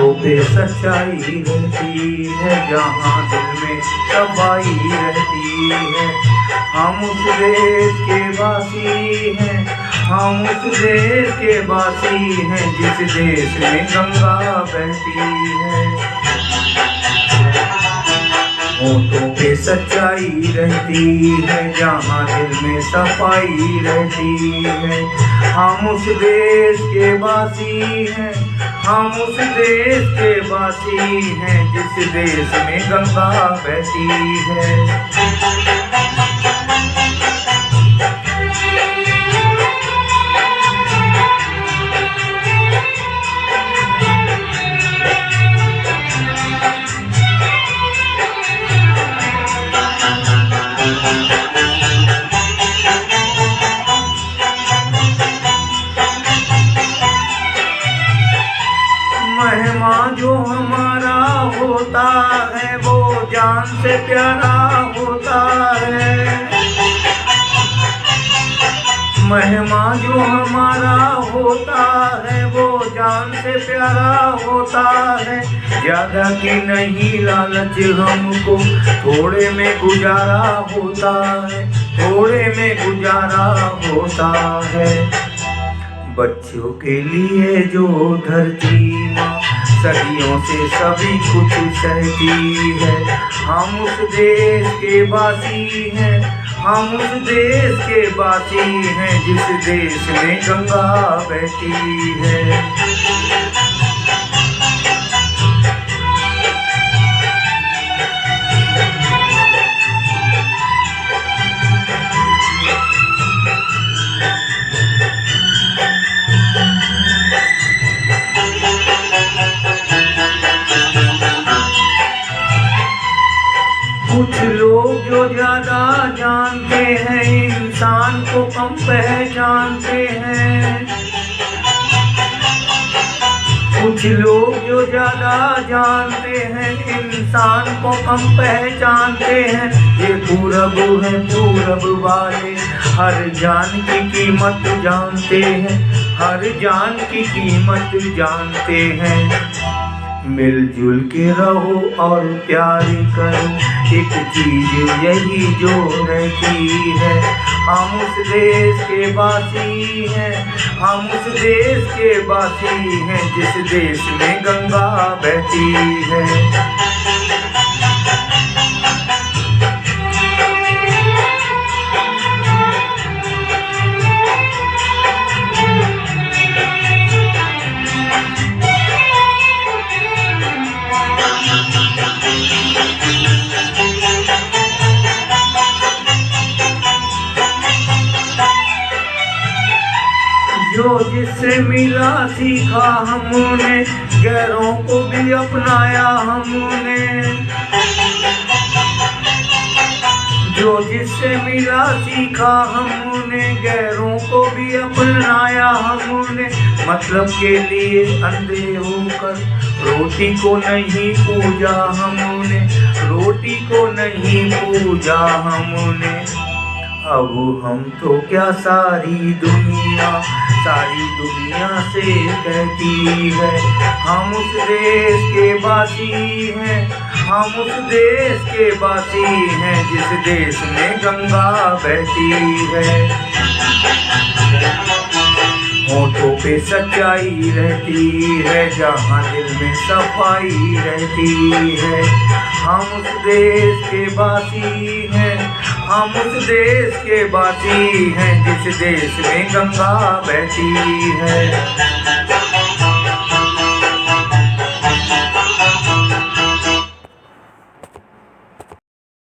होठों पे सच्चाई रहती है, जहाँ दिल में सफाई रहती है। हम उस देश के वासी हैं, हम उस देश के वासी हैं, जिस देश में गंगा बहती है। होठों पे सच्चाई रहती है, जहाँ दिल में सफाई रहती है। हम उस देश के वासी हैं, हम उस देश के वासी हैं, जिस देश में गंगा बहती है। मेहमान जो हमारा होता है, वो जान से प्यारा होता है। मेहमान जो हमारा होता है, वो जान से प्यारा होता है। ज्यादा की नहीं लालच हमको, थोड़े में गुजारा होता है, थोड़े में गुजारा होता है। बच्चों के लिए जो धरती माँ सदियों से सभी कुछ सहती है। हम उस देश के वासी हैं, हम उस देश के वासी हैं, जिस देश में गंगा बहती है। कुछ लोग जो ज्यादा जानते हैं, इंसान को कम पहचानते हैं। कुछ लोग जो ज्यादा जानते हैं, इंसान को कम पहचानते हैं। ये पूरब है, पूरब वाले हर जान की कीमत जानते हैं, हर जान की कीमत जानते हैं। मिलजुल के रहो और प्यार करो, एक चीज यही जो रहती है। हम उस देश के वासी हैं, हम उस देश के वासी हैं, जिस देश में गंगा बहती है। जो जिससे मिला सीखा हमने, गैरों को भी अपनाया हमने। जो जिससे मिला सीखा हमने, गैरों को भी अपनाया हमने। मतलब के लिए अंधे होकर रोटी को नहीं पूजा हमने, रोटी को नहीं पूजा हमने। अब हम तो क्या सारी दुनिया से कहती है। हम उस देश के वासी हैं, हम उस देश के वासी हैं, जिस देश में गंगा बहती है। होठों पे सच्चाई रहती है, जहाँ दिल में सफाई रहती है। हम उस देश के वासी हैं, हम उस देश के वासी हैं, जिस देश में गंगा बहती है।